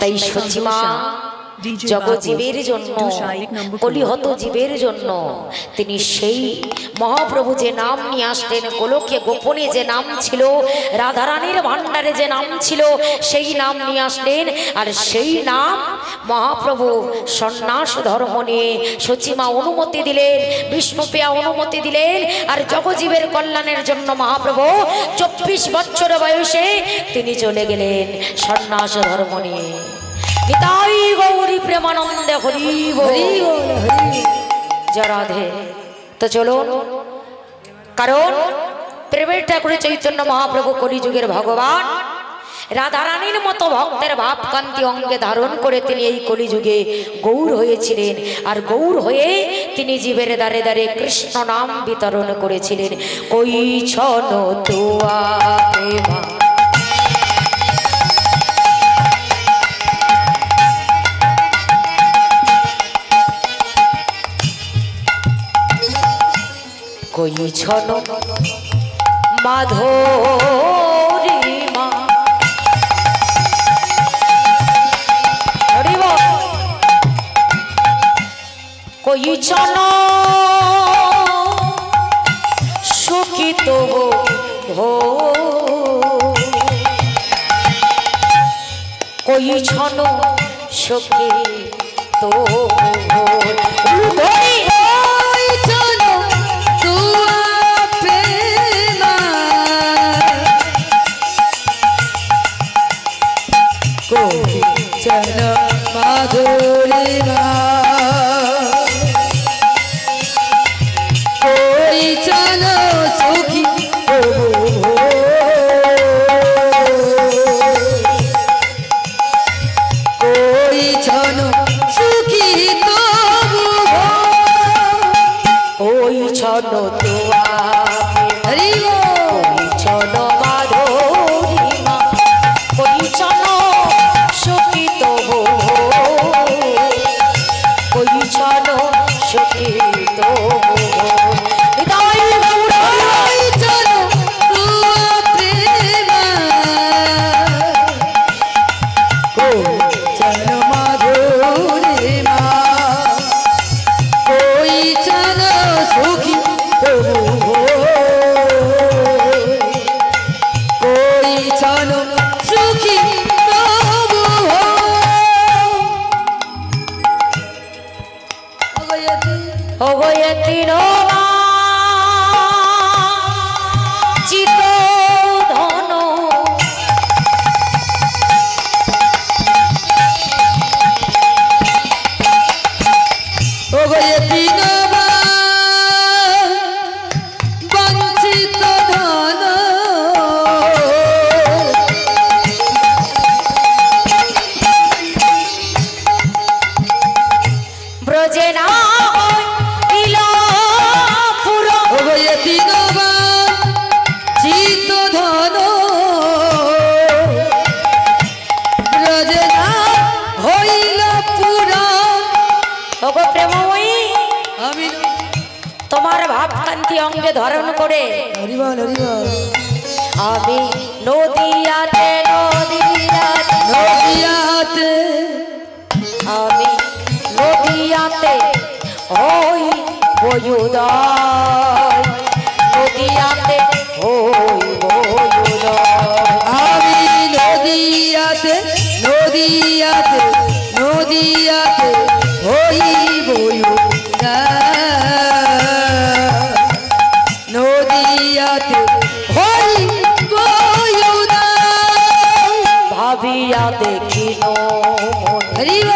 তাই সচিমা জগজীবের জন্য কলিহত জীবের জন্য তিনি সেই মহাপ্রভু যে নাম নিয়ে আসলেন, গোলকে গোপনে যে নাম ছিল, রাধারানীর ভাণ্ডারে যে নাম ছিল, সেই নাম নিয়ে আসলেন। আর সেই নাম মহাপ্রভু সন্ন্যাস ধর্ম নিয়ে সচিমা অনুমতি দিলেন, বিষ্ণুপ্রিয়া অনুমতি দিলেন। আর জগজীবের কল্যাণের জন্য মহাপ্রভু 24 বছর বয়সে তিনি চলে গেলেন সন্ন্যাস ধর্ম নিয়ে। নিতাই গৌরী প্রেমানন্দে হরি হরি জয় রাধে। তো চলুন, কারণ প্রেমের ঠাকুর চৈতন্য মহাপ্রভু কলিযুগের ভগবান, রাধারানীর মতো ভক্তের ভাবকান্তি অঙ্গে ধারণ করে তিনি এই কলিযুগে গৌর হয়েছিলেন। আর গৌর হয়ে তিনি জীবের দ্বারে দ্বারে কৃষ্ণ নাম বিতরণ করেছিলেন। কই ছন তোয়া প্রেমা কই ছন মাধুরিমা কই ছন সুখিত ভো কই ছন সুখিত মাধুরিমা কই চন সুখী কই ছন সুখী তবু কই ছন তোয়া হরি কই ছন মাধুরিমা কই ছন সুখিত ভো কই ছন সুখিত ভো হৃদয় গৌরাই চন তুয়া প্রেমা কই চন মাধুরিমা কই চন সুখী তবু কই চন সুখী তবু অগয়তি নোমা চিত ধন অগয়তি নোমা বঞ্চিত ধন ব্রজে না অগয়তি নোমা চিত ধন ব্রজনা হইল পুরাণ। ওগো প্রেমময়ী, আমি তোমার ভাবকান্তি অঙ্গে ধারণ করে হরিবল হরিবল আমি নদিয়াতে নদিয়াতে নদিয়াতে আমি নদিয়াতে হই বয়ুদয় নদিয়াতে হই বয়ুদয় আমি নদিয়াতে নদিয়াতে নদিয়াতে হইব না নদিয়াতে হইব না ভাবিয়া দেখিল হরিব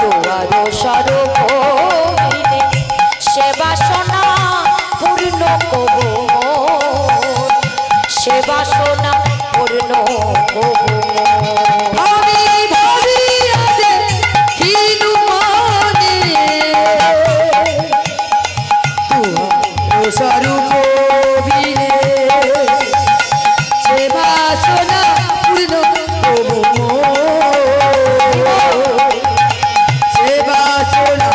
তোমার সর্বভৌমিনে সে বাসনা পূর্ণ কবু সে বাসনা পূর্ণ কবু আমি ভাবিয়াতে কিনু মনে তুহার স্বরূপ বিনে সে বাসনা পূর্ণ কবু সে বাসনা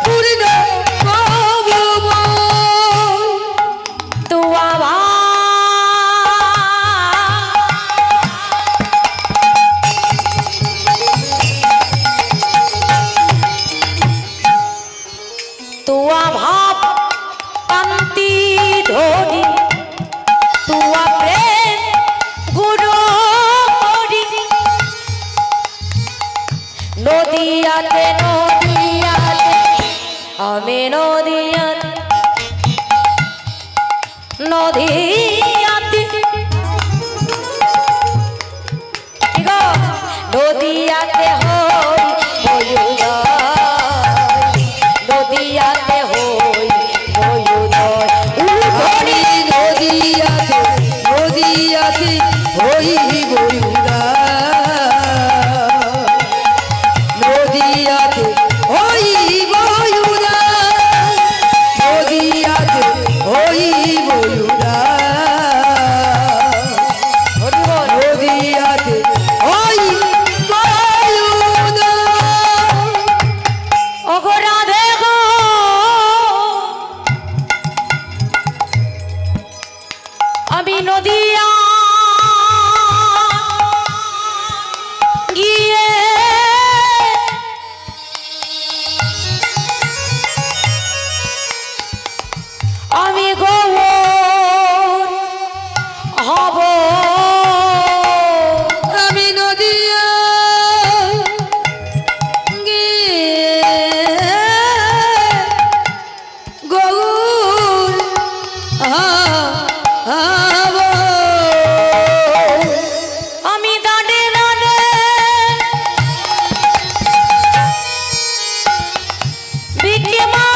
পূর্ণ কবু তুয়া নদিয়াতে নদিয়াতে আমি নদিয়াতে নদিয়াতে নদিয়াতে হই বয়ুদয় নদিয়াতে হই বয়ুদয় আমি নদিয়াতে নদিয়াতে হই বয়ুদয় নদিয়াতে হই বয়ুদয় নদিয়াতে হই বয়ুদয় নদিয়াতে হই বয়ুদয় ওগো রাধে গো আমি নদিয়া গিয়ে আমি গৌর হব আমি নদিয়া গিয়ে গৌর হব আমি দাঁড়ে দাঁড়ে বিক্রিমা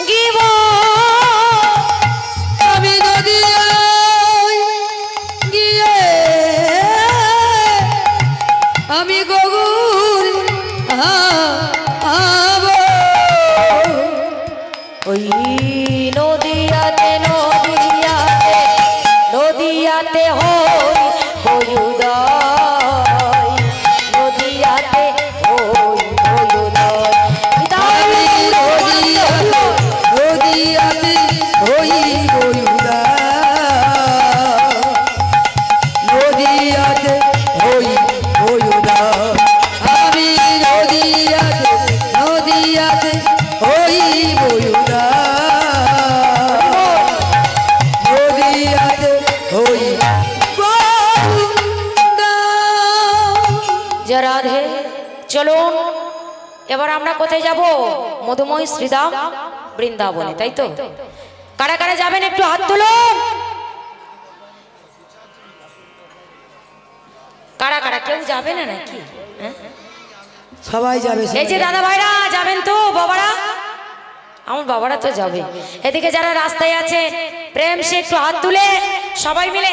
গিব আমি নদিয়া গিয়ে আমি গৌর হব ওই নদিয়াতে নদিয়াতে নদিয়াতে হই বয়ুদয় নদিয়াতে হই বয়ুদয় আমি নদিয়াতে নদিয়াতে হই বয়ুদয় নদিয়াতে হই বয়ুদয় আমি নদিয়াতে নদিয়াতে হই বয়ুদয় নদিয়াতে হই বয়ুদয় জয় রাধে। চলুন এবার আমরা কোথায় যাব? মধুময় শ্রীধাম বৃন্দাবনে, তাই তো? কারা কারা যাবেন একটু হাত তুলুন। কারা কারা, কেউ যাবে না নাকি? হ্যাঁ? সবাই যাবে এই যে দাদা ভাইরা যাবেন তো? বাবারা, আমার বাবারা তো যাবে। এদিকে যারা রাস্তায় আছে প্রেম সে একটু হাত তুলে সবাই মিলে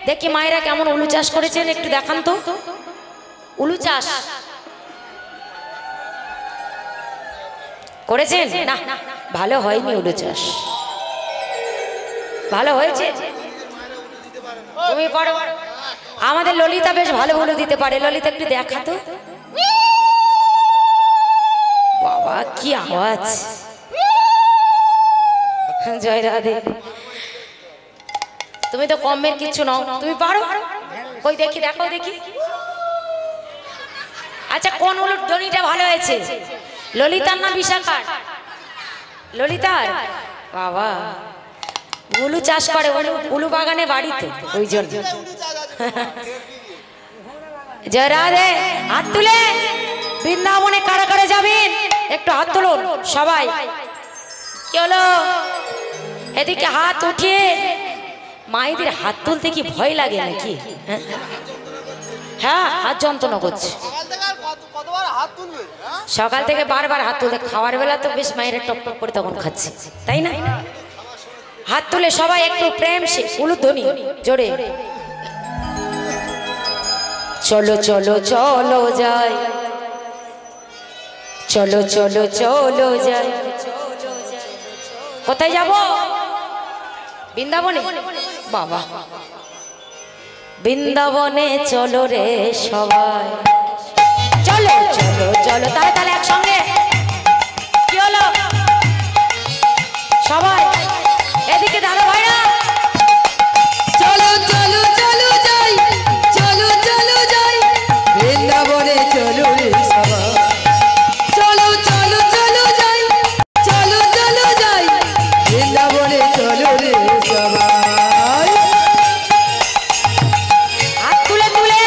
দেখি মায়েরা কেমন উলু চাষ করেছেন, একটু দেখান তো। উলু চাষ করেছেন? না, ভালো হয়নি উলু চাষ। ভালো হয়েছে? তুমি পারো? আমাদের ললিতা বেশ ভালো উলু দিতে পারে। ললিতা একটু দেখা তো। বাবা কি আওয়াজ! জয় রাধে। তুমি তো কমের কিছু নাও, তুমি পারো? কই দেখি, দেখো দেখি। আচ্ছা, কোন উলুর ধ্বনিটা ভালো হয়েছে? ললিতার না বিশাখার? ললিতার। বাবা উলু চাষ করে, উলু বাগানে বাড়িতে, ওই জন্য। জয় রাধে। হাত তুলে বৃন্দাবনে কারা কারা যাবেন একটু হাত তুলুন সবাই। কি হলো? এদিকে হাত উঠিয়ে। মায়েদের হাত তুলতে কি ভয় লাগে নাকি? হ্যাঁ, হাত যন্ত্রণা করছে। সকাল থেকে বারবার হাত তুলতে, খাওয়ার বেলা তো বেশ মায়েরা টপ টপ করে তখন খাচ্ছে, তাই না? হাত তুলে সবাই একটু প্রেম সে উলুধ্বনি জোরে। চলো চলো চলো যাই, চলো চলো চলো যাই। কোথায় যাব? বৃন্দাবনে। বাবা, বৃন্দাবনে চলো রে সবাই। চলো চলো চলো, তাহলে তাহলে একসঙ্গে। কি হলো সবাই? এদিকে দাদা ভাইরা চলো চলো চলো যাই, চলো চলো যাই বৃন্দাবনে, চলো রে সবাই। চলো চলো চলো যাই, চলো চলো যাই বৃন্দাবনে, চলো রে সবাই। হাত তুলে তুলে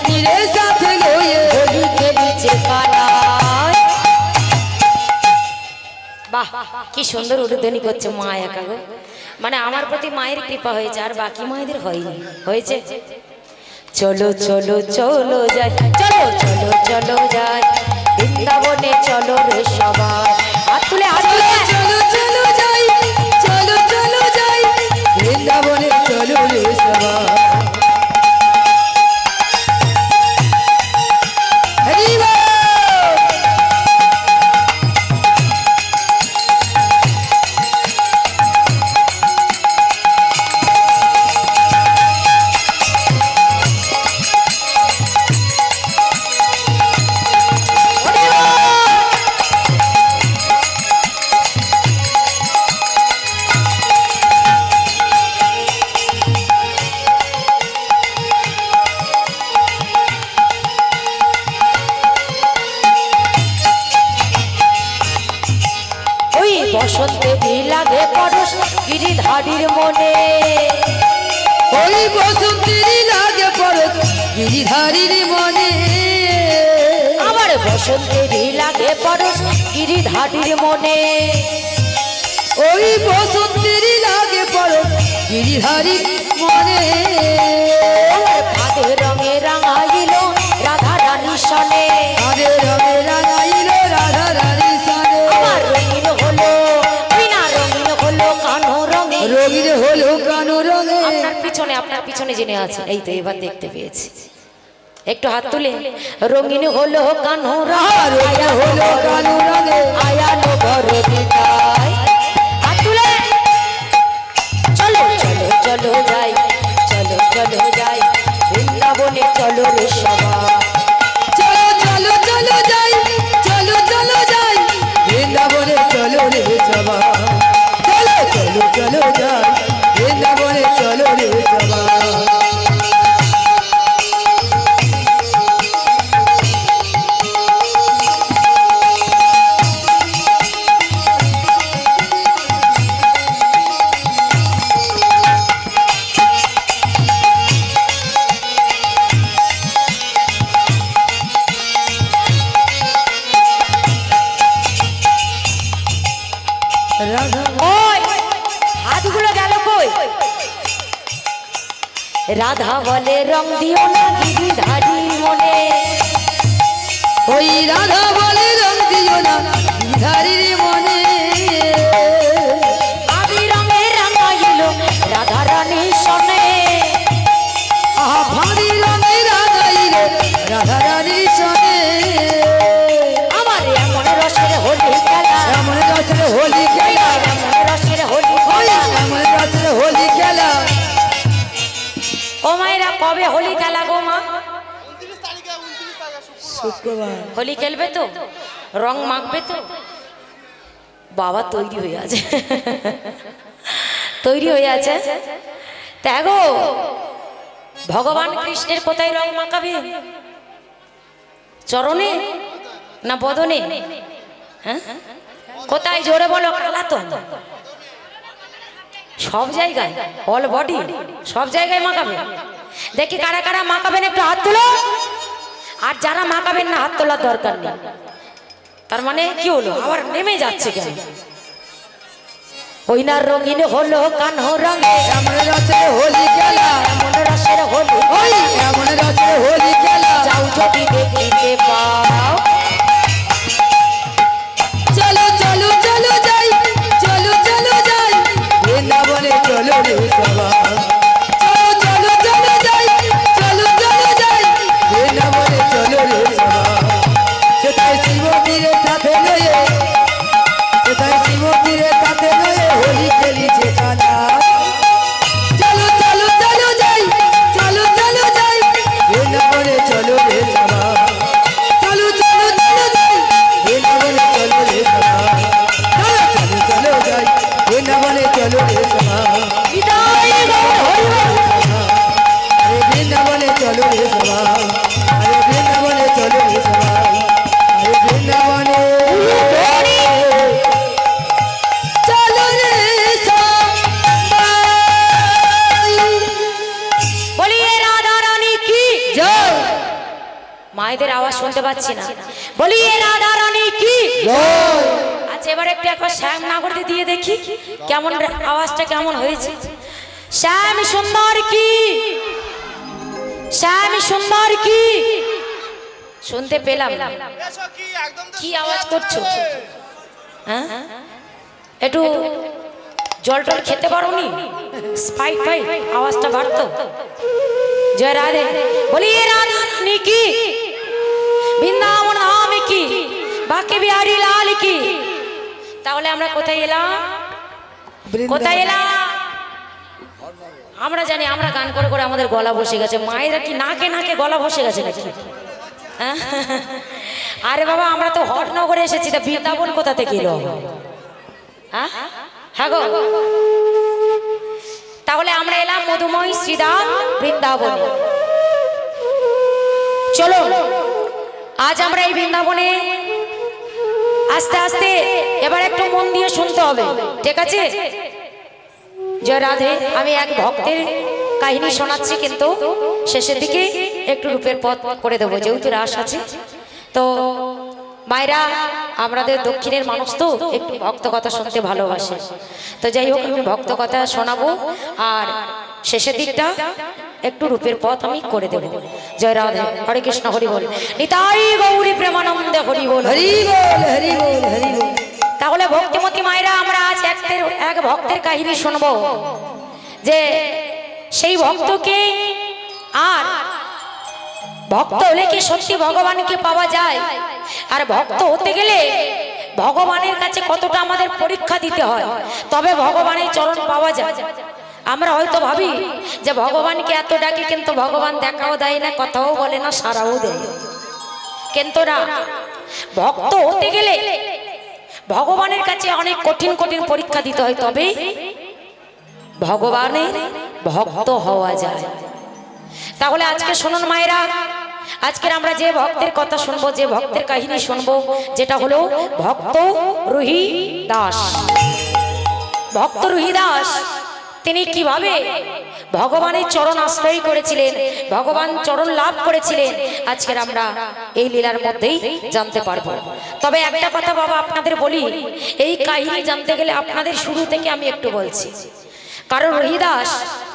শিবতীরে সাথে লয়ে হোলি খেলিছে কানায়। বাহ কি সুন্দর উদ্বোধনী করছে মা একা গো। মানে আমার প্রতি মায়ের কৃপা হয়েছে, আর বাকি মায়েদের হয়নি। হয়েছে চলো চলো চলো যাই, চলো চলো চলো যাই বৃন্দাবনে, চলো রে সবাই। হাত তুলে হাত তুলে চলো চলো যাই, চলো চলো যাই বৃন্দাবনে, চলো রে সবাই। হরি বল। বসন্তে লাগে পরশ গিরিধারীর মনে, ওই বসন্তেরই লাগে পরশ গিরিধারীর মনে। আমার বসন্তেরই লাগে পরশ গিরিধারীর মনে, ওই বসন্তেরই লাগে পরশ গিরিধারীর মনে। আমার ভাদের রঙে রাঙাইল রাধা রানী সনে, আরে রঙে রাঙাইল রাধা রানী সনে। আমার রঙিন হলো বিনা রঙিন হলো কানো রঙে, রঙিন হলো কানো রঙে। আপনার পিছনে জেনে আছে, এই তো এবার দেখতে পেয়েছি। একটু হাত তুলে রঙিন হলো কানো রঙে হলো কানো রঙে, আয়ানো ঘর দিতাই। হাত তুলে চলো চলো চলো যাই, চলো চলো যাই বৃন্দাবনে, চলো রে সবাই। চলো চলো চলো যাই, চলো চলো যাই বৃন্দাবনে, চলো রে সবাই। চলো চলো চলো যাই বৃন্দাবনে, চলো রে সবাই। ওই হাতগুলো গেল কই? রাধা বলে রং দিও না গিরিধারী মনে, ওই রাধা বলে রং দিও না গিরিধারীর মনে। আবি রঙে রাঙাইল রাধা রানী সনে, ভারী রঙে রাঙাইল রাধা রানী সনে। আমার এমন রসের হোলি খেলা, এমন রসের হোলি খেলা, এমন রসের হোলি ওই এমন রসের হোলি খেলা। ও মায়েরা কবে হোলি খেলা গো মা? শুক্রবার। হোলি খেলবে তো, রং মাখবে তো? বাবা তৈরি হয়ে আছে, তৈরি হয়ে আছে। ত্যাগো ভগবান কৃষ্ণের কোথায় রং মাখাবে? চরণে না বদনে? হ্যাঁ কোথায় জোরে বলো? কালা তো সব জায়গায়, অল বডি সব জায়গায় মাখাবে। দেখি কারা কারা মাখাবেন, একটু হাত তুলো। আর যারা মাখাবেন না হাত তোলার দরকার নেই। তার মানে কি হলো, আবার নেমে যাচ্ছে কেন? ওই না রঙিন হলো কানো রঙে, এমন রসের হোলি খেলা, এমন রসের হোলি, ওই এমন রসের হোলি খেলা। যাও যদি দেখিতে পাও। চলো চলো চলো যাই, চলো চলো যাই বৃন্দাবনে, চলো রে সবাই। চলো চলো চলো যাই, চলো চলো যাই বৃন্দাবনে, চলো রে সবাই। সেটাই শিবতীরের সাথে লয়ে, সেটাই শিবতীরের সাথে লয়ে হোলি খেলিছে কানা। চলো চলো চলো যাই, চলো চলো যাই বৃন্দাবনে, চলো রে সবাই। চলো চলো পাচ্ছি না। বলি এ রাধা রানী কি। আচ্ছা এবার একবার শ্যাম নাগরকে দিয়ে দেখি কেমন আওয়াজটা কেমন হয়েছে। শ্যাম সুন্দর কি, শ্যাম সুন্দর কি। শুনতে পেলাম কি আওয়াজ করছো? হ্যাঁ একটু জল টল খেতে পারো নি? স্পাইট ফাইট আওয়াজটা বাড়তো। জয় রাধে। বলি এ রাধা রানী কি, বৃন্দাবন ধাম কি, বাঁকে বিহারী লাল কি। তাহলে আমরা কোথায় এলাম? কোথায় এলাম? আমরা জানি আমরা গান করে করে আমাদের গলা বসে গেছে। মায়েরা কি নাকে নাকে গলা বসে গেছে নাকি? আরে বাবা আমরা তো হটনগরে এসেছি, তা বৃন্দাবন কোথা থেকে এলো? হ্যাঁ হ্যাঁ গো। তাহলে আমরা এলাম মধুময় শ্রীধাম বৃন্দাবনে। চলো আজ আমরা এই বৃন্দাবনে আস্তে আস্তে এবার একটু মন দিয়ে শুনতে হবে, ঠিক আছে? জয় রাধে। আমি এক ভক্তের কাহিনী শোনাচ্ছি, কিন্তু শেষের দিকে একটু রূপের পথ করে দেবো, যেহেতু রাস আছে। তো মায়েরা আমাদের দক্ষিণের মানুষ তো একটু ভক্ত কথা শুনতে ভালোবাসে। তো যাই হোক আমি ভক্ত কথা শোনাবো, আর শেষের দিকটা একটু রূপের পথ আমি করে দেবো। জয় রাধে। হরে কৃষ্ণ হরি বল। নিতাই গৌরী প্রেমানন্দে হরি বল। হরি বল হরি বল হরি বল। তাহলে ভক্তিমতী মায়েরা আমরা আজ এক ভক্তের কাহিনী শুনবো, যে সেই ভক্তকে আর ভক্ত হলে কি সত্যি ভগবানকে পাওয়া যায়, আর ভক্ত হতে গেলে ভগবানের কাছে কতটা আমাদের পরীক্ষা দিতে হয়, তবে ভগবানের চরণ পাওয়া যায়। আমরা হয়তো ভাবি যে ভগবানকে এত ডাকি, কিন্তু ভগবান দেখাও দেয় না, কথাও বলে না, সারাও দেয়, কিন্তু না, ভক্ত হতে গেলে ভগবানের কাছে অনেক কঠিন কঠিন পরীক্ষা দিতে হয়, তবে ভগবানের ভক্ত হওয়া যায়। তাহলে আজকে শুনুন মায়েরা, আজকের আমরা যে ভক্তের কথা শুনবো, যে ভক্তের কাহিনী শুনবো, যেটা হলো ভক্ত রুহি দাস। ভক্ত রুহি দাস তিনি কিভাবে ভগবানের চরণ আশ্রয় করেছিলেন, ভগবান চরণ লাভ করেছিলেন, আজকের আমরা এই লীলার মধ্যেই জানতে পারবো। তবে একটা কথা বাবা আপনাদের বলি, এই কাহিনী জানতে গেলে আপনাদের শুরু থেকে আমি একটু বলছি। কারণ রুহিদাস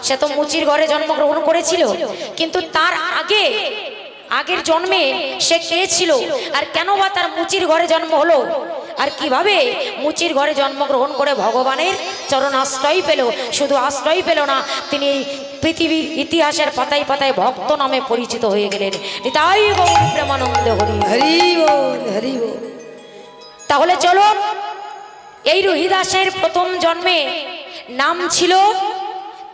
সে তো মুচির ঘরে জন্মগ্রহণ করেছিল, কিন্তু তার আগের জন্মে সে কে ছিল, আর কেন বা তার মুচির ঘরে জন্ম হলো, আর কিভাবে মুচির ঘরে জন্মগ্রহণ করে ভগবানের চরণ আশ্রয় পেল। শুধু আশ্রয় পেল না, তিনি পৃথিবীর ইতিহাসের পাতায় পাতায় ভক্ত নামে পরিচিত হয়ে গেলেন। তাই গৌর প্রেমানন্দ হরি হরি বল হরি বল। তাহলে চলো, এই রুহিদাসের প্রথম জন্মে নাম ছিল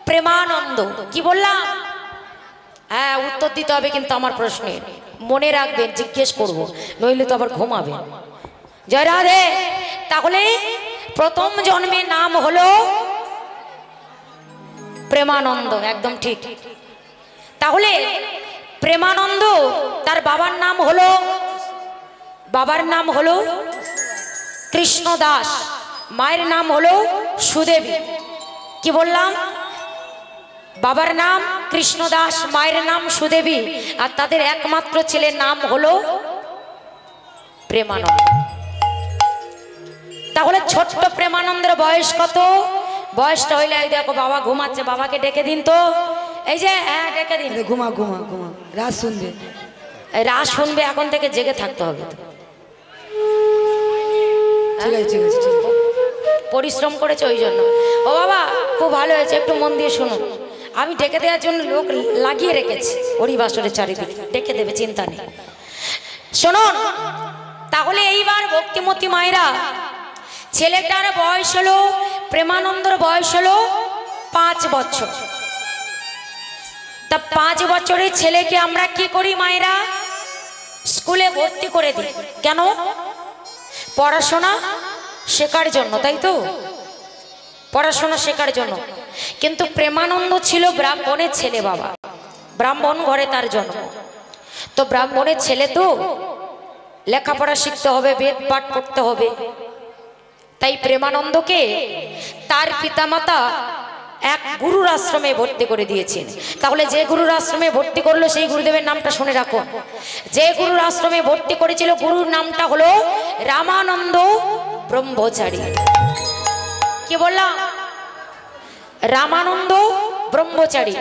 প্রেমানন্দ। কি বললাম? হ্যাঁ উত্তর দিতে হবে কিন্তু আমার প্রশ্নের, মনে রাখবেন, জিজ্ঞেস করব, নইলে তো আবার ঘুমাবেন। জয় রাধে। তাহলে প্রথম জন্মে নাম হলো প্রেমানন্দ, একদম ঠিক। তাহলে প্রেমানন্দ তার বাবার নাম হলো কৃষ্ণ দাস, মায়ের নাম হলো সুদেবী। কি বললাম? বাবার নাম কৃষ্ণ দাস, মায়ের নাম সুদেবী, আর তাদের একমাত্র ছেলের নাম হলো প্রেমানন্দ। তাহলে ছোট্ট প্রেমানন্দের বয়স কত? বয়সটা হইলে এই দেখো বাবা ঘুমাচ্ছে, বাবাকে ডেকে দিন তো। এই যে হ্যাঁ ডেকে দিন। ঘুমা ঘুমা ঘুমা, রাত শুনবে। রাত শুনবে, এখন থেকে জেগে থাকতে হবে তো। ঠিক আছে ঠিক আছে, পরিশ্রম করেছে ওই জন্য। ও বাবা খুব ভালো হয়েছে, একটু মন দিয়ে শুনুন। আমি ডেকে দেওয়ার জন্য লোক লাগিয়ে রেখেছি হরিবাসরের চারিদিকে, ডেকে দেবে, চিন্তা নেই। শুনুন, তাহলে এইবার ভক্তিমতী মায়েরা, ছেলেটার বয়স হলো, প্রেমানন্দর বয়স হলো 5 বছর। তা 5 বছরের ছেলেকে আমরা কি করি মায়েরা? স্কুলে ভর্তি করে দিই। কেন? পড়াশোনা শেখার জন্য, তাই তো? পড়াশোনা শেখার জন্য। কিন্তু প্রেমানন্দ ছিল ব্রাহ্মণের ছেলে, বাবা ব্রাহ্মণ ঘরে তার জন্ম। তো ব্রাহ্মণের ছেলে তো লেখাপড়া শিখতে হবে, বেদ পাঠ করতে হবে। তাই প্রেমানন্দকে তার পিতামাতা এক গুরুর আশ্রমে ভর্তি করে দিয়েছেন। তাহলে যে গুরুর আশ্রমে ভর্তি করলো সেই গুরুদেবের নামটা শুনে রাখো। যে গুরুর আশ্রমে ভর্তি করেছিল গুরুর নামটা হলো রামানন্দ ব্রহ্মচারী। কি বললাম? রামানন্দ ব্রহ্মচারী।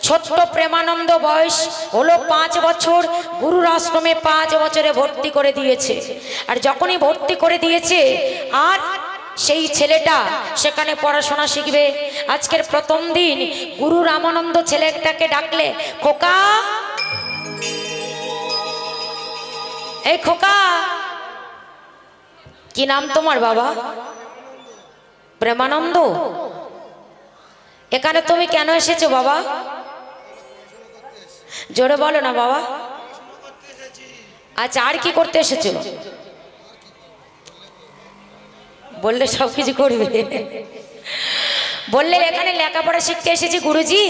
ছোট্ট প্রেমানন্দ বয়স হলো 5 বছর, গুরুর আশ্রমে 5 বছরে ভর্তি করে দিয়েছে। আর যখনই ভর্তি করে দিয়েছে আর সেই ছেলেটা সেখানে পড়াশোনা শিখবে। আজকের প্রথম দিন গুরু রামানন্দ ছেলেটাকে ডাকলে, খোকা, এই খোকা, কি নাম তোমার বাবা? প্রেমানন্দ। এখানে তুমি কেন এসেছো বাবা? জোরে বলো না বাবা। আচ্ছা, আর কি করতে এসেছো? বললে সব কিছু করবে। বললে এখানে লেখাপড়া শিখতে এসেছি গুরুজি।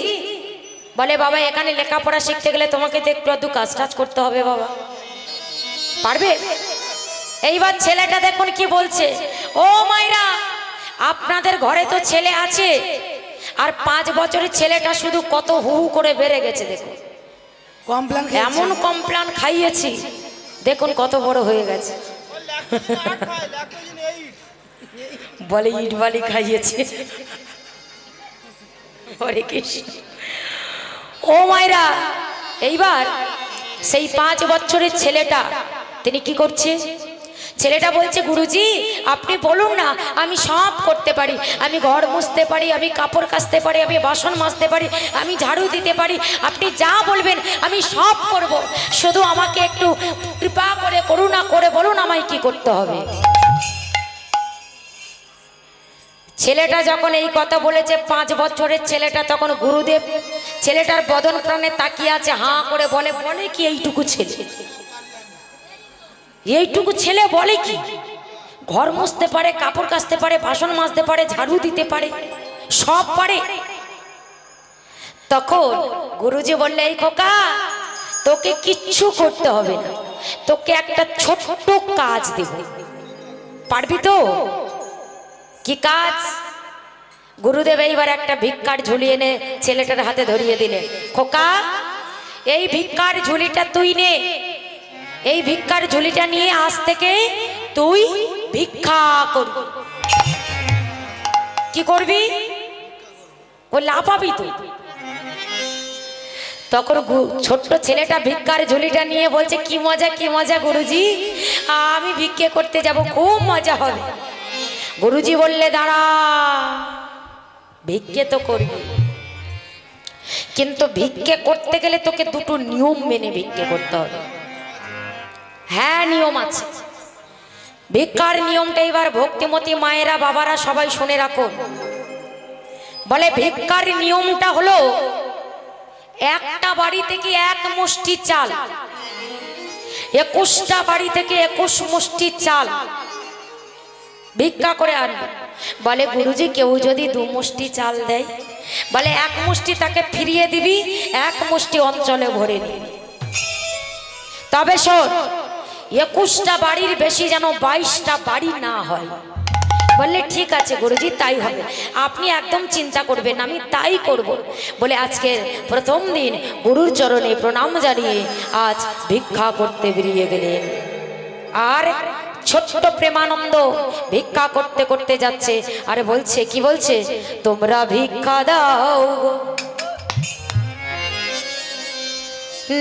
বলে বাবা, এখানে লেখাপড়া শিখতে গেলে তোমাকে তো একটু আধটু কাজ টাজ করতে হবে বাবা, পারবে? এইবার ছেলেটা দেখুন কি বলছে, ও মাইরা, আপনাদের ঘরে তো ছেলে আছে, আর 5 বছরের ছেলেটা শুধু কত হু হু করে বেড়ে গেছে। দেখুন কমপ্লেন, এমন কমপ্লেন খাইয়েছি, দেখুন কত বড় হয়ে গেছে। বলে ইট বালি খাইয়েছে। হরে কৃষ্ণ। ও মায়েরা, এইবার সেই 5 বছরের ছেলেটা তিনি কি করছে? ছেলেটা বলছে, গুরুজি আপনি বলুন না, আমি সব করতে পারি। আমি ঘর মুছতে পারি, আমি কাপড় কাচতে পারি, আমি বাসন মাজতে পারি, আমি ঝাড়ু দিতে পারি। আপনি যা বলবেন আমি সব করব, শুধু আমাকে একটু কৃপা করে করুণা করে বলুন আমায় কি করতে হবে। ছেলেটা যখন এই কথা বলেছে, 5 বছরের ছেলেটা, তখন গুরুদেব ছেলেটার বদন প্রাণে তাকিয়ে আছে, হাঁ করে বলে, বলে কি এইটুকু ছেলে, এইটুকু ছেলে বলে কি? ঘর মুছতে পারে, কাপড় কাচতে পারে, বাসন মাজতে পারে, ঝাড়ু দিতে পারে, সব পারে। তখন গুরুজি বললে, এই খোকা, তোকে কিচ্ছু করতে হবে না, তোকে একটা ছোট্ট কাজ দেব, পারবি তো? কি কাজ? গুরুদেব এইবার একটা ভিক্ষার ঝুলি এনে ছেলেটার হাতে ধরিয়ে দিলেন। খোকা, এই ভিক্ষার ঝুলিটা তুই নে, এই ভিক্ষার ঝুলিটা নিয়ে আজ থেকে তুই ভিক্ষা করবি। কি করবি? ও লাফাবি তুই। তখন ছোট্ট ছেলেটা ভিক্ষার ঝুলিটা নিয়ে বলছে, কি মজা, কি মজা গুরুজি, আমি ভিক্ষে করতে যাব, খুব মজা হবে। গুরুজি বললে, দাঁড়া, ভিক্ষে তো করবি, কিন্তু ভিক্ষে করতে গেলে তোকে দুটো নিয়ম মেনে ভিক্ষে করতে হবে। হ্যাঁ, নিয়ম আছে। ভিক্ষার নিয়মটা এবার ভক্তিমতী মায়েরা, বাবারা সবাই শুনে রাখুন। বলে ভিক্ষার নিয়মটা হলো, একটা বাড়ি থেকে 1 মুষ্টি চাল, 21টা বাড়ি থেকে 21 মুষ্টি চাল ভিক্ষা করে আনবে। বলে গুরুজি, কেউ যদি 2 মুষ্টি চাল দেয়, বলে 1 মুষ্টি তাকে ফিরিয়ে দিবি, 1 মুষ্টি অঞ্চলে ভরে নিবি। তবে শোন, 21টা বাড়ির বেশি যেন 22টা বাড়ি না হয়। বললে ঠিক আছে গুরুজি, তাই হবে, আপনি একদম চিন্তা করবেন, আমি তাই করব। বলে আজকের প্রথম দিন গুরুর চরণে প্রণাম জানিয়ে আজ ভিক্ষা করতে বেরিয়ে গেলেন। আর ছোট্ট প্রেমানন্দ ভিক্ষা করতে করতে যাচ্ছে, আর বলছে, কি বলছে, তোমরা ভিক্ষা দাও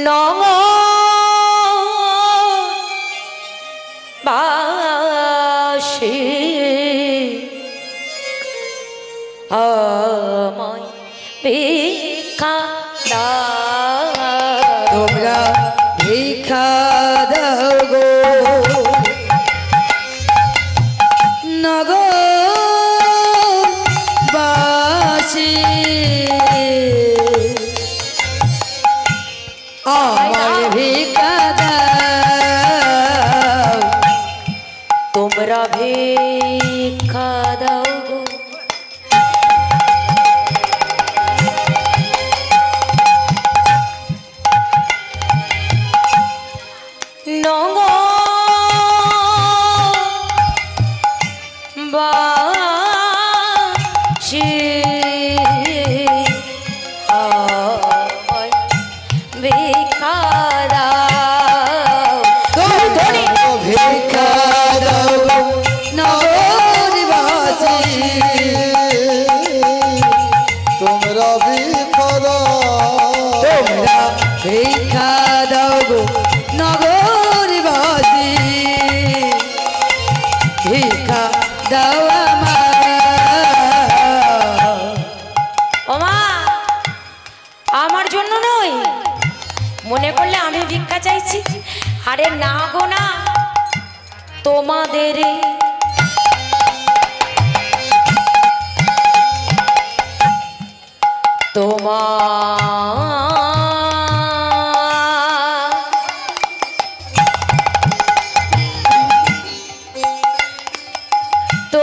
নগ বাসী, আমায় ভিক্ষা দাও, তোমরা ভিক্ষা দাও গো নগরবাসী, আমায় ভিক্ষা দাও, তোমরা ভিক্ষা দাও গো। নগরবাসী দাও আমার। ওমা আমার জন্য নয়, মনে করলে আমি ভিক্ষা চাইছি। আরে না গো না, তোমাদের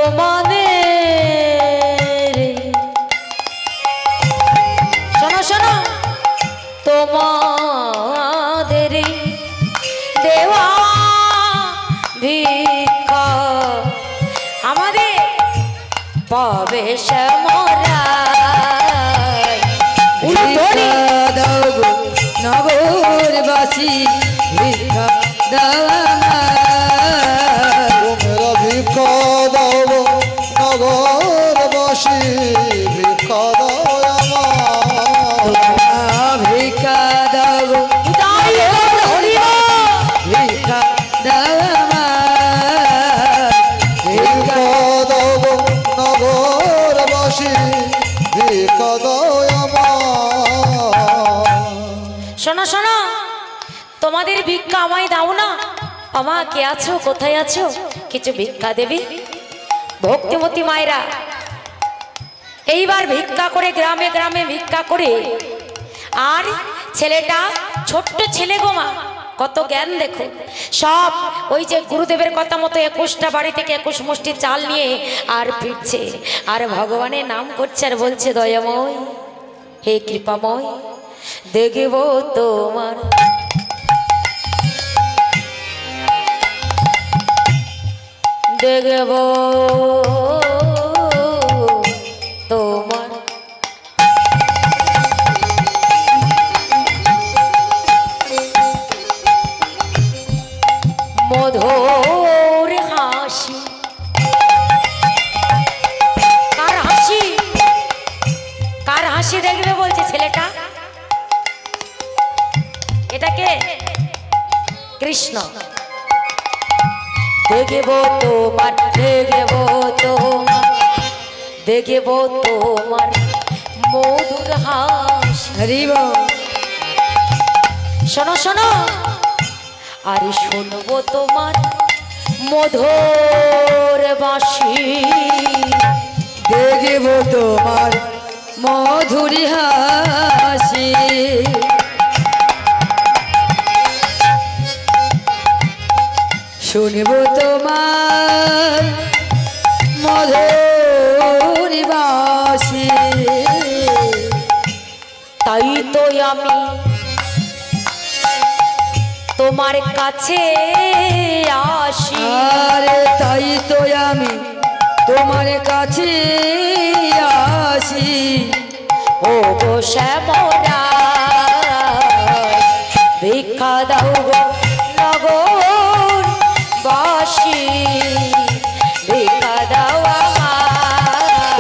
তোমাদের শোনো শোনো, তোমাদের দেওয়া ভিক্ষা আমাদের পাবে শ্যামরা। ভিক্ষা দাও গো নগরবাসী, ভিক্ষা দাও আমার। তোমরা ভিক্ষা দাও নগরবাসী, ভিক্ষা দাও আমার। ভিক্ষা দাও গো ভিক্ষা দাও আমার। ভিক্ষা দাও নগরবাসী, ভিক্ষা দাও আমার। শোনো শোনো, তোমাদের ভিক্ষা আমায় দাও না। আমা কে আছো, কোথায় আছো, কিছু ভিক্ষা দেবে? ভক্তিমতী মায়েরা এইবার ভিক্ষা করে গ্রামে গ্রামে ভিক্ষা করে, আর ছেলেটা ছোট্ট ছেলে গো মা, কত জ্ঞান দেখো। সব ওই যে গুরুদেবের কথা মতো 21টা বাড়ি থেকে 21 মুষ্টি চাল নিয়ে আর ফিরছে, আর ভগবানের নাম করছে আর বলছে, দয়াময় হে কৃপাময়, দেখব তোমার দেখব তোমার মধুর হাসি। কার হাসি, কার হাসি দেখবে বলছে ছেলেটা? এটাকে কৃষ্ণ। দেখব তোমার, দেখব তোমার, দেখব তোমার মধুর হাসি। হরি বল। শোনো শোনো, আর শুনবো তোমার মধুর বাঁশি। দেখব তোমার মধুরি হাসি। শুনব তোমার মধুরি বাঁশি। তাই তো আমি তোমার কাছে আসি। আরে তাই তো আমি তোমার কাছে আসি। ও গো শ্যামরা, ভিক্ষা দাও গো নগর বাসী, ভিক্ষা দাও আমার।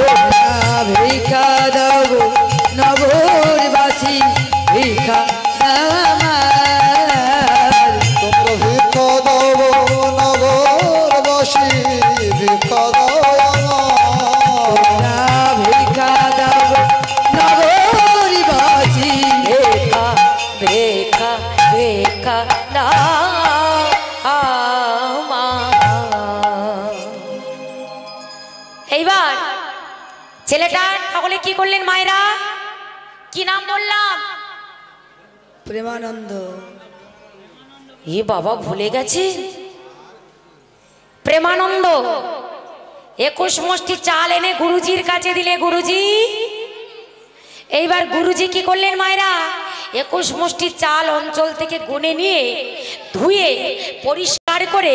ভিক্ষা দাও গো নগরবাসী, ভিক্ষা দাও আমার। তোমরা ভিক্ষা দাও নগরবাসী, ভিক্ষা দাও আমার। ভিক্ষা দাও গো নগরবাসী, ভিক্ষা ভিক্ষা ভিক্ষা দাও আমার। এইবার ছেলেটা তাহলে কি করলেন মায়েরা? কি নাম বললাম? প্রেমানন্দ। এ বাবা ভুলে গেছে, প্রেমানন্দ। 21 মুষ্টি চাল এনে গুরুজির কাছে দিলে, গুরুজি। এইবার গুরুজি কি করলেন মায়েরা? 21 মুষ্টি চাল অঞ্চল থেকে গুনে নিয়ে ধুয়ে পরিষ্কার করে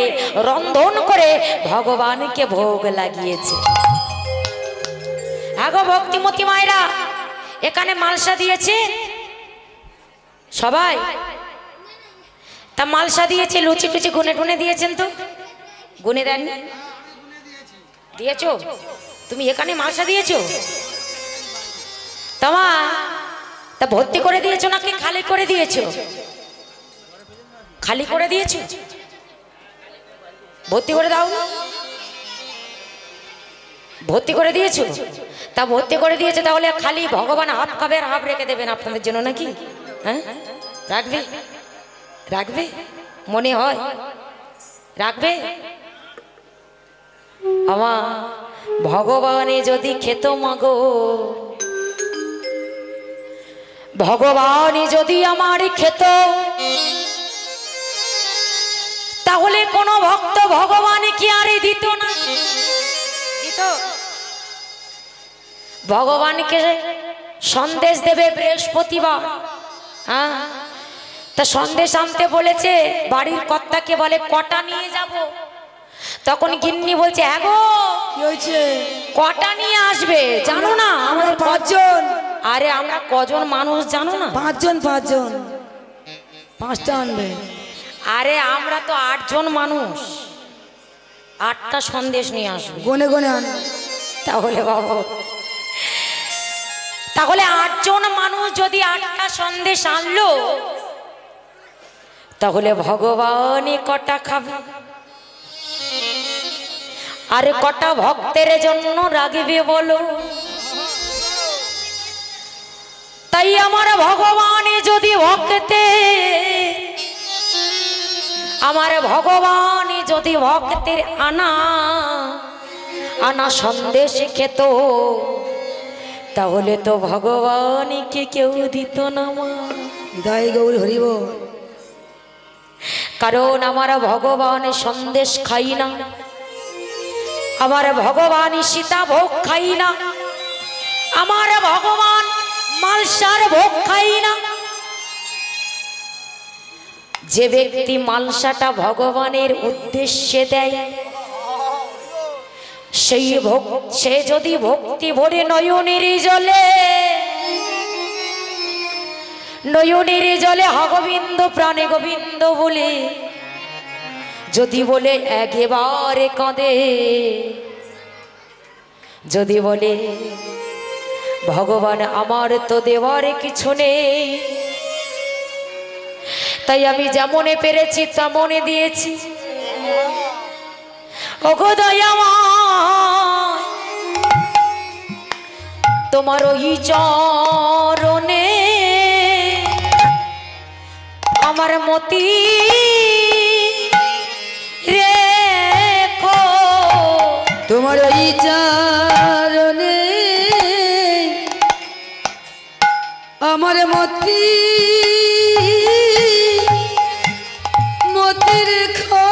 রন্ধন করে ভগবানকে ভোগ লাগিয়েছে। আগো ভক্তিমতী মায়েরা, এখানে মালসা দিয়েছে সবাই, তা মালসা দিয়েছে, লুচি টুচি গুনে টুনে দিয়েছেন তো? গুনে দেননি? দিয়েছো তুমি? এখানে মালসা দিয়েছো তোমা? তা ভর্তি করে দিয়েছো নাকি খালি করে দিয়েছো? খালি করে দিয়েছো, ভর্তি করে দাও না। ভর্তি করে দিয়েছো? তা ভর্তি করে দিয়েছে, তাহলে খালি ভগবান হাফ খাবে আর হাফ রেখে দেবেন আপনাদের জন্য নাকি? হ্যাঁ, রাখবে? রাখবে মনে হয়? রাখবে? আমার ভগবানে যদি খেত মাগো, ভগবানে যদি আমার খেত, তাহলে কোন ভক্ত ভগবান কি আরে দিত না? দিত? ভগবানকে সন্দেশ দেবে বৃহস্পতিবার, হ্যাঁ, তা সন্দেশ আনতে বলেছে, বাড়ির কর্তাকে বলে কটা নিয়ে যাব। তখন গিন্নি বলছে হ্যাঁ গো কি হয়েছে? কটা নিয়ে আসবে জানো না? আমাদের 5 জন। আরে আমরা কজন মানুষ জানো না? 5 জন, 5 জন, 5টা আনবে। আরে আমরা তো 8 জন মানুষ, 8টা সন্দেশ নিয়ে আসবে। গনে গনে আন। তাহলে বাবা, তাহলে 8 জন মানুষ যদি 8টা সন্দেশ আনলো, তাহলে ভগবানই কটা খাবে? আরে কটা ভক্তের জন্য রাগবে বলো? তাই আমার ভগবানে যদি ভক্তে, আমার ভগবানে যদি ভক্তের আনা আনা সন্দেশ খেত, তাহলে তো ভগবানকে কেউ দিত না মা। জয় গৌর হরিব। কারণ আমার ভগবান সন্দেশ খাই না, আমার ভগবান সীতা ভোগ খাই না, আমার ভগবান মালসার ভোগ খাই না। যে ব্যক্তি মালসাটা ভগবানের উদ্দেশ্যে দেয়, সেই সে যদি ভক্তি ভরে নয়নের জলে, নয়নের জলে হগোবিন্দ প্রাণে গোবিন্দ বলে যদি বলে একেবারে কাঁদে, যদি বলে ভগবান আমার তো দেওয়ার কিছু নেই, তাই আমি যেমনে পেরেছি তেমনে দিয়েছি, ওগো দয়াময় তোমার ওই চরণে আমার মতি রেখো, তোমার ওই চরণে আমার মতি মতি রেখো,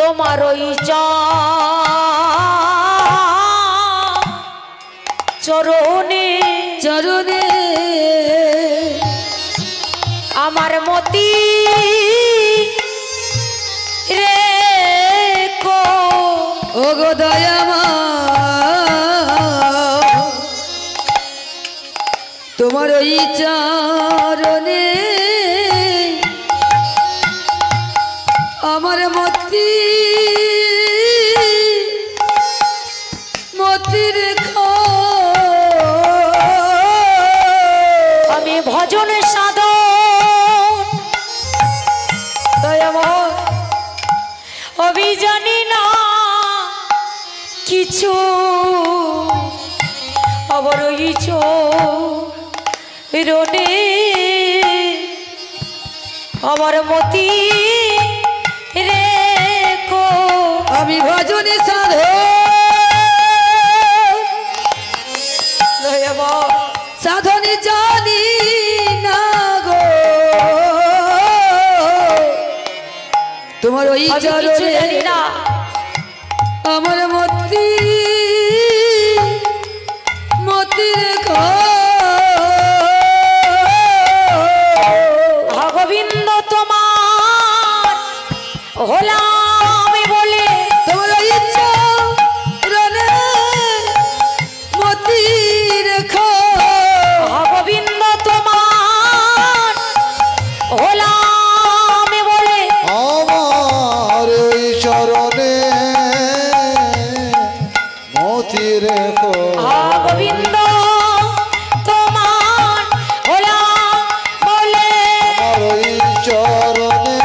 তোমার ওই চরণে চরণে আমার মতি রেখো, ওগো দয়াময় তোমার ওই চরণে আমার মতি মতি রেখো। আমি ভজন সাধন দয়াময় অভিজানি না কিছু, আবার ওই চরণে আমার মতি রেখো। আমি ভজনে সাধন সাধনে জানি না গো, তোমার ওই আমি কিছু চরণে জানি না, আমার মতি মতি রেখো। গোবিন্দ তোমার হলাম বলে, তোমার ওই চরণে মতি রেখো। গোবিন্দ তোমার হলাম বলে, আমার ওই চরণে মতি রেখো। গোবিন্দ তোমার হলাম বলে, আমার ওই চরণে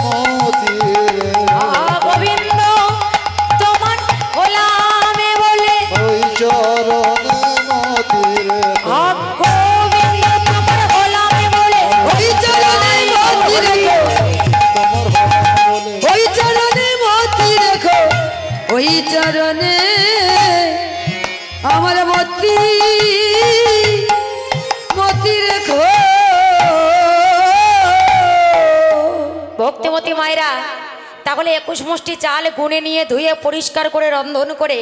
মতি রেখো। চরণে আমার মতি মতি রেখো। ভক্তিমতী মায়েরা তাহলে 21 মুষ্টি চাল গুনে নিয়ে ধুয়ে পরিষ্কার করে রন্ধন করে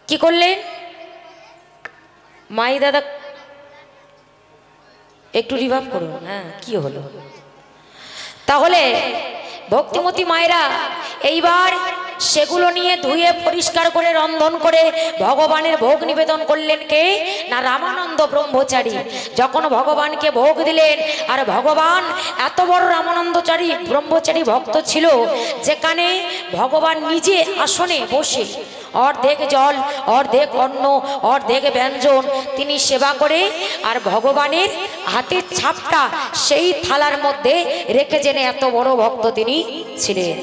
কি করলেন? মাই দাদা একটু রিভাইভ করুন। হ্যাঁ, কি হলো? তাহলে ভক্তিমতী মায়েরা এইবার সেগুলো নিয়ে ধুয়ে পরিষ্কার করে রন্ধন করে ভগবানের ভোগ নিবেদন করলেন কে? না রামানন্দ ব্রহ্মচারী। যখন ভগবানকে ভোগ দিলেন, আর ভগবান এত বড় রামানন্দচারী ব্রহ্মচারী ভক্ত ছিল, যেখানে ভগবান নিজে আসনে বসে অর্ধেক জল, অর্ধেক অন্ন, অর্ধেক ব্যঞ্জন তিনি সেবা করে, আর ভগবানের হাতের ছাপটা সেই থালার মধ্যে রেখে জেনে এত বড় ভক্ত তিনি ছিলেন।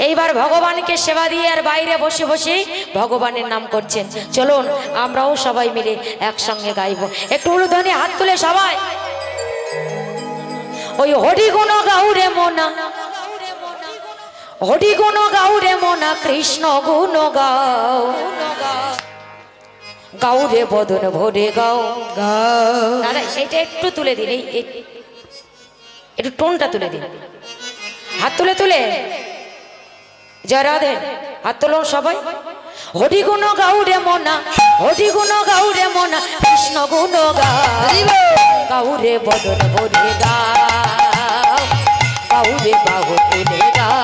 এইবার ভগবানকে সেবা দিয়ে আর বাইরে বসে বসে ভগবানের নাম করছেন। চলুন আমরাও সবাই মিলে একসঙ্গে গাইব। একটু উলুধ্বনি হাত তুলে সবাই ওই হরি গুণ গাউরে মোনা, হরি গুণ গাউরে মোনা, কৃষ্ণ গুণ গাও, গাউরে বদন ভরে গাও। দাদা এটা একটু তুলে দিন, একটু টোনটা তুলে দিন, হাত তুলে তুলে। জয় রাধে, হাত তুলুন সবাই। হরি গুণ গাউরে মোনা, হরি গুণ গাউরে মোনা, কৃষ্ণ গুণ গাও, গাউরে বদন ভরে গাও, গাউরে বাহু তুলে গাও।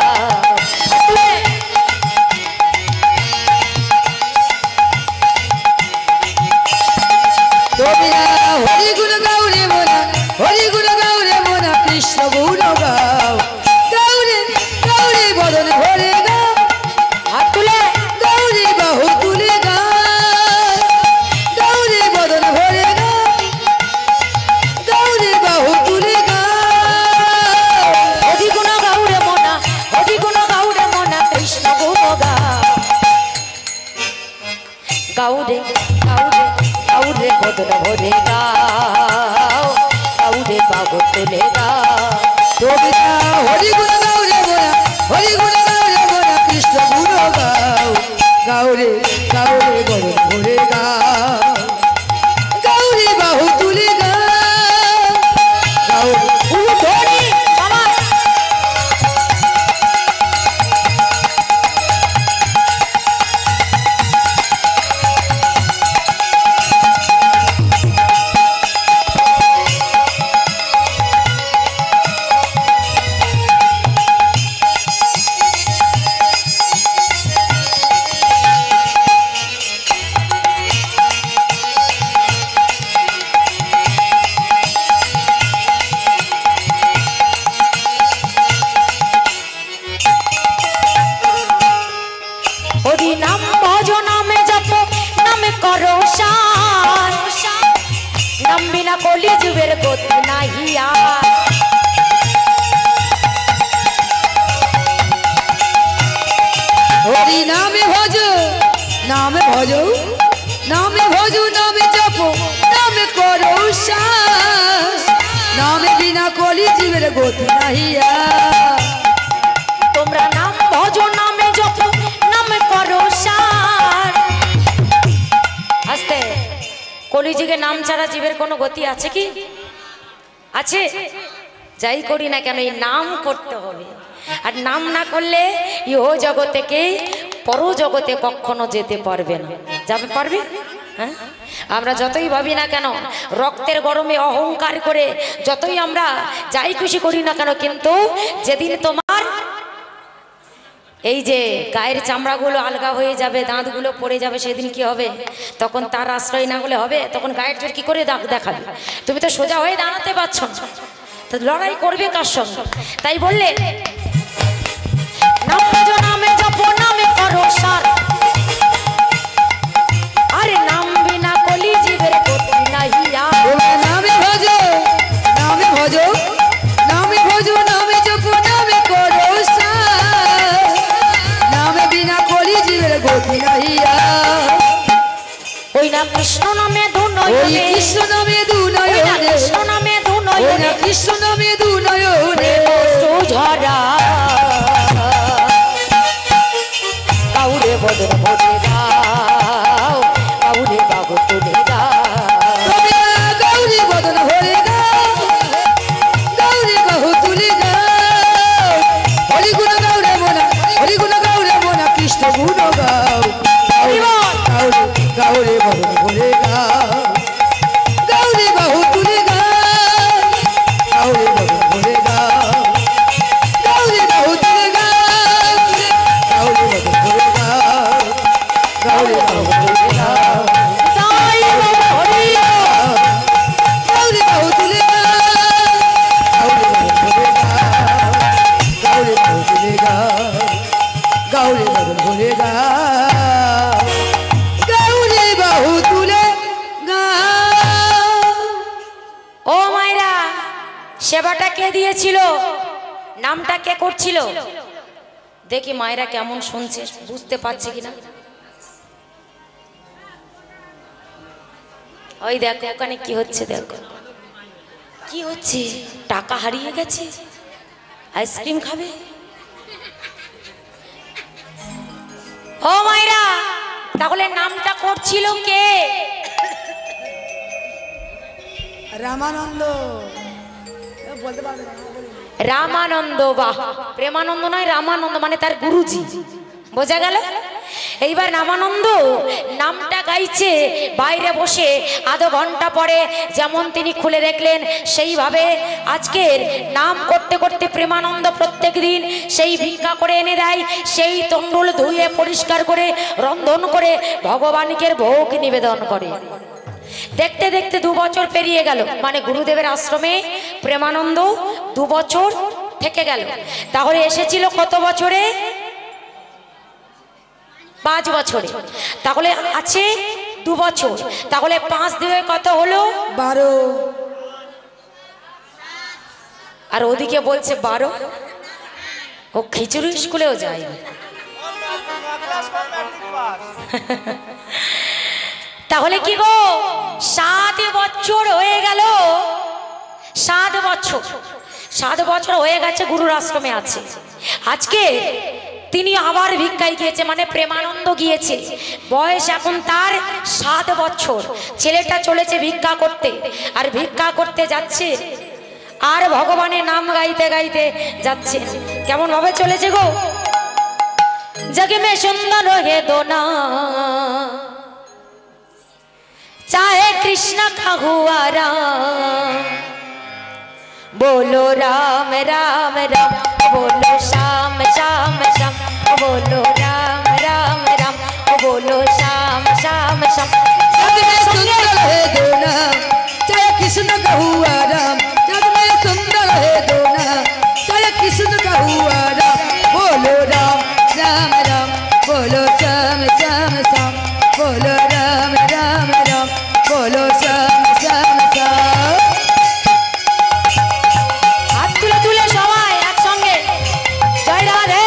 হরি গুণ গাউরে মোনা, হরি গুণ গাউরে মোনা, কৃষ্ণ গুণ গাও, গাউরে গাউরে বদন ভরে গাও, হাত তুলে গাউরে বাহু তুলে গাও, গাউরে বদন ভরে গাও, গাউরে বাহু তুলে গাও। হরি গুণ গাউরে মোনা, হরি গুণ গাউরে মোনা, কৃষ্ণ গুণ গাও, গাউরে গাউরে গাউরে বদন ভরে গাও, গাউরে বাহু তুলে গাও। হরি গুণ গাউরে মোনা, হরি গুণ গাউরে মোনা, কৃষ্ণ গুণ গাও, গাউরে গাউরে বদন ভরে গাও, গাউরে বাহু তুলে গাও, গাউরে উলুধ্বনি সবাই। হরি নাম ভজ, নামে জপ, নামে করো সার, নাম বিনা কলি যুগের গতি নাহি আর। হরি নামে ভজ, নামে ভজ, নামে ভজ, নামে জপ, নামে করো সার, নামে বিনা কলি জীবের গতি নাহিয়া। তোমরা নাম ভজ, নামে জপ, নামে করো সার। আস্তে, কলিযুগে নাম ছাড়া জীবের কোনো গতি আছে কি? আছে? যাই করি না কেন এই নাম করতে হবে, আর নাম না করলে ইহ জগতে কে পর জগতে কখনো যেতে পারবে না। যাবে পারবে? হ্যাঁ, আমরা যতই ভাবি না কেন, রক্তের গরমে অহংকার করে যতই আমরা যাই খুশি করি না কেন, কিন্তু যেদিন তোমার এই যে গায়ের চামড়াগুলো আলগা হয়ে যাবে, দাঁতগুলো পড়ে যাবে, সেদিন কি হবে? তখন তার আশ্রয় না হলে হবে? তখন গায়ের জোর কি করে দেখাবে? তুমি তো সোজা হয়ে দাঁড়াতে পারছো না, তো লড়াই করবে কার সঙ্গে? তাই বললে নাম ভজ, নামে জপ, নামে করো সার, আরে নাম বিনা কলি জীবের গতি নাহি আর। নামে ভজ, নামে ভজ, নামে ভজ, নামে জপ, নামে করো সার, নামে বিনা কলি জীবের গতি নাহিয়া। ওই না কৃষ্ণ নামে দু ওই নয়নে, কৃষ্ণ নামে দু ওই না নয়নে, কৃষ্ণ নামে দু ওই না নয়নে, কৃষ্ণ নামে দু নয়নে, অশ্রু ঝরা, বদন ভরে দাও গৌরী বাহু তুলে দাও তবে গৌরী বদন ভরে দাও গৌরী বাহু তুলে দাও হরি গুণ গাউরে মোনা হরি গুণ গাউরে মোনা কৃষ্ণ গুণ গাও গৌরী বদন ভরে দাও গৌরী বাহু তুলে দাও গৌরী বদন ভরে দাও গৌরী বাহু তুলে দাও গৌরী বদন ভরে দাও গৌরী বাহু তুলে দাও তাই বাবা হরি গৌরী বাহু তুলে দাও গৌরী বাহু তুলে দাও গৌরী বাহু তুলে দাও গৌরী বাহু তুলে দাও। ও মায়েরা সেবাটা কে দিয়েছিল নামটা কে করছিল দেখি মায়েরা কেমন শুনছে বুঝতে পারছে কিনা ওই দেখো ওখানে কি হচ্ছে দেখো কি হচ্ছে টাকা হারিয়ে গেছে আইসক্রিম খাবে ও মায়েরা তাহলে নামটা করছিল কে রামানন্দ বলতে পারবে না রামানন্দ বাহ প্রেমানন্দ নয় রামানন্দ মানে তার গুরুজি বোঝা গেল এইবার রামানন্দ নামটা গাইছে বাইরে বসে আধা ঘন্টা পরে যেমন তিনি খুলে দেখলেন সেইভাবে আজকের নাম করতে করতে প্রেমানন্দ প্রত্যেক দিন সেই ভিক্ষা করে এনে দেয় সেই তণ্ডুল ধুয়ে পরিষ্কার করে রন্ধন করে ভগবানকে ভোগ নিবেদন করে দেখতে দেখতে 2 বছর পেরিয়ে গেল মানে গুরুদেবের আশ্রমে প্রেমানন্দ 2 বছর থেকে গেল তাহলে এসেছিল কত বছরে 5 বছরে তাহলে আছে 2 বছর তাহলে 5 দিয়ে কত হলো 12 আর ওদিকে বলছে 12 ও খিচুড়ি স্কুলেও যায় তাহলে কি গো 7 বছর হয়ে গেল 7 বছর হয়ে গেছে গুরুর আশ্রমে আছে আজকে তিনি আবার ভিক্ষায় গিয়েছে মানে প্রেমানন্দ গিয়েছে বয়স এখন তার 7 বছর ছেলেটা চলেছে ভিক্ষা করতে আর ভিক্ষা করতে যাচ্ছে আর ভগবানের নাম গাইতে গাইতে যাচ্ছে কেমন ভাবে চলেছে গো जग में सुंदर है दोना चाहे कृष्ण का हुआ राम बोलो राम राम राम बोलो श्याम श्याम श्याम बोलो राम राम राम बोलो श्याम श्याम श्याम जग में सुंदर है दोना चाहे कृष्ण का हुआ राम जग में सुंदर है दोना चाहे कृष्ण का हुआ राम बोलो राम राम राम बोलो श्याम श्याम श्याम बोलो राम राम राम बोलो श्याम श्याम श्याम हाथ तुले तुले सबाई एकसंगे जय राधे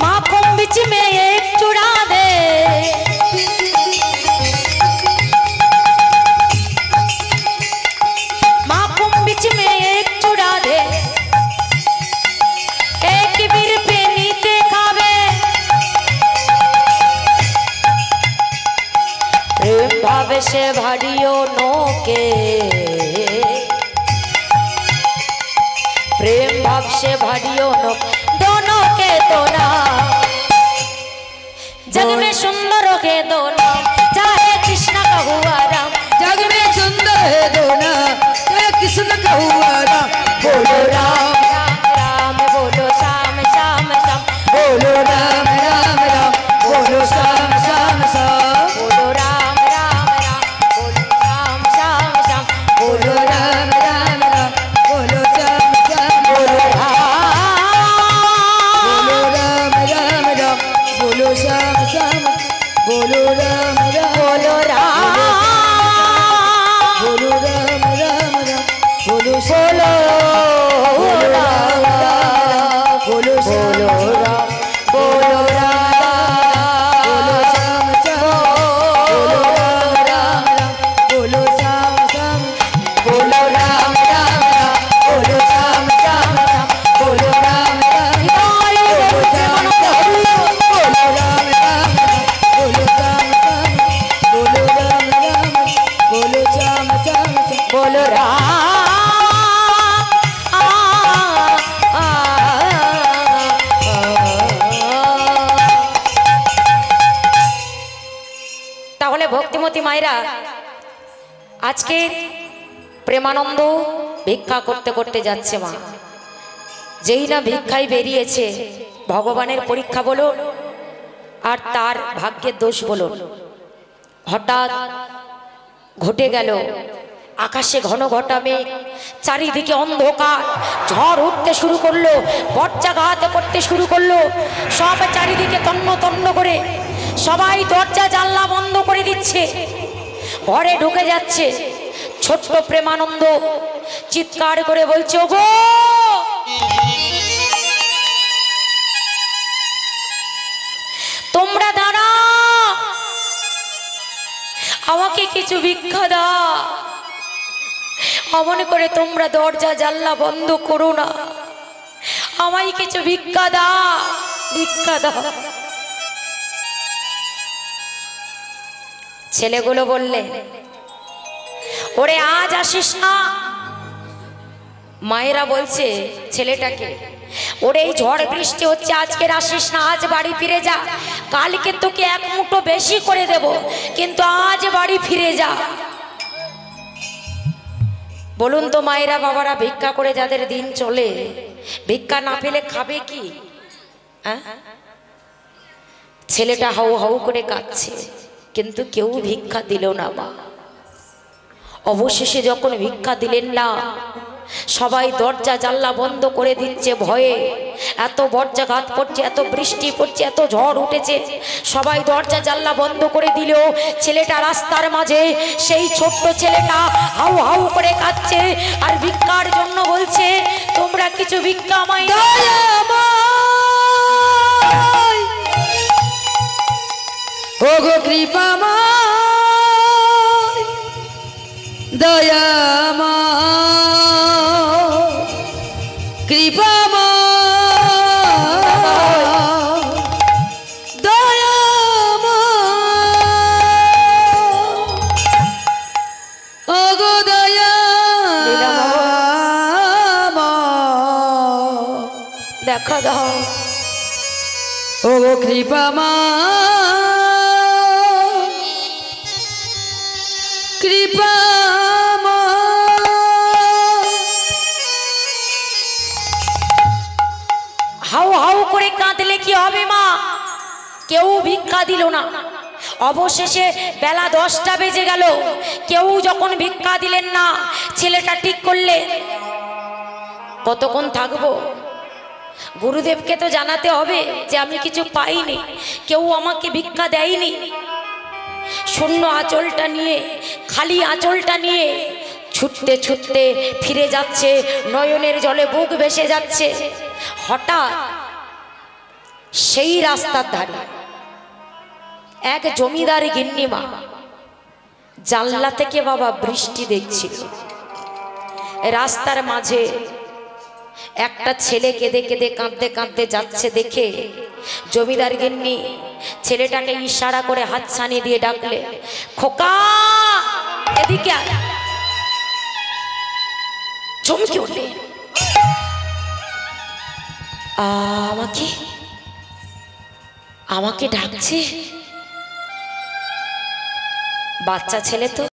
माखन बीच में एक चुरा दे माखन बीच में एक चुरा दे एक बीर पे नीते खावे प्रेम भाव से भरियो नोके प्रेम भाव से भरियो नो दोनों के दोना जग में सुंदर के दोना चाहे कृष्ण का हुआ राम जग में सुंदर है दोना चाहे कृष्ण का हुआ राम बोलो राम राम राम बोलो श्याम श्याम श्याम बोलो राम राम राम बोलो श्याम श्याम श्याम बोलो राम राम राम बोलो श्याम श्याम श्याम बोलो राम राम राम बोलो श्याम श्याम बोलो बोलो राम राम राम बोलो श्याम श्याम बोलो राम राम बोलो राम बोलो राम राम राम बोलो बोलो ভগবতী মায়েরা, আজকে প্রেমানন্দ ভিক্ষা করতে করতে যাচ্ছে মা। যেই না ভিক্ষায় বেরিয়েছে, ভগবানের পরীক্ষা বলুন আর তার ভাগ্যের দোষ বলুন, হঠাৎ ঘটে গেল আকাশে ঘন ঘটা মেঘ, চারিদিকে অন্ধকার, ঝড় উঠতে শুরু করলো, বজ্রাঘাত করতে শুরু করলো, সব চারিদিকে তন্ন তন্ন করে সবাই দরজা জানলা বন্ধ করে দিচ্ছে, ঘরে ঢুকে যাচ্ছে। ছোট্ট প্রেমানন্দ চিৎকার করে বলছে, ওগো তোমরা দাঁড়া, আমাকে কিছু ভিক্ষা দাও। অমন করে তোমরা দরজা জানলা বন্ধ করো না, আমায় কিছু ভিক্ষা দাও, ভিক্ষা দাও। ছেলেগুলো বললে, ওরে আজ আসিস না। মায়েরা বলছে ছেলেটাকে, ওরে এই ঝড় বৃষ্টি হচ্ছে, আজকে আসিস না, আজ বাড়ি ফিরে যা, কালকে তোকে এক মুঠো বেশি করে দেব, কিন্তু আজ বাড়ি ফিরে যা। বলুন তো মায়েরা বাবারা, ভিক্ষা করে যাদের দিন চলে, ভিক্ষা না পেলে খাবে কি? ছেলেটা হাউ হাউ করে কাঁদছে, কিন্তু কেউ ভিক্ষা দিল না মা। অবশেষে যখন ভিক্ষা দিলেন না, সবাই দরজা জানলা বন্ধ করে দিচ্ছে ভয়ে। এত বজ্রাঘাত পড়ছে, এত বৃষ্টি পড়ছে, এত ঝড় উঠেছে, সবাই দরজা জানলা বন্ধ করে দিল। ছেলেটা রাস্তার মাঝে, সেই ছোট্ট ছেলেটা হাউ হাউ করে কাঁদছে আর ভিক্ষার জন্য বলছে, তোমরা কিছু ভিক্ষা আমায় দাও। ওগো কৃপাময় দয়াময়, কৃপাময় দয়াময়, ওগো দয়াময় দেখা দাও। ওগো কৃপাময় হাউ হাউ করে কাঁদলে কি হবে মা? কেউ ভিক্ষা দিল না। অবশেষে বেলা 10টা বেজে গেল, কেউ যখন ভিক্ষা দিলেন না, ছেলেটা ঠিক করলে কতক্ষণ থাকবো, গুরুদেবকে তো জানাতে হবে যে আমি কিছু পাইনি, কেউ আমাকে ভিক্ষা দেয়নি। শূন্য আঁচলটা নিয়ে, খালি আঁচলটা নিয়ে ছুটতে ছুটতে ফিরে যাচ্ছে, নয়নের জলে বুক ভেসে যাচ্ছে। হঠাৎ সেই রাস্তার ধারে এক জমিদার গিন্নিমা জানলা থেকে বাবা বৃষ্টি দেখছিল। রাস্তার মাঝে একটা ছেলে কেঁদে কেঁদে কাঁদতে কাঁদতে যাচ্ছে দেখে জমিদার গিন্নি ছেলেটাকে ইশারা করে হাত ছানি দিয়ে ডাকলে, খোকা এদিকে আয়। চমকে উঠলে, আমাকে আমাকে ডাকছে? বাচ্চা ছেলে তো।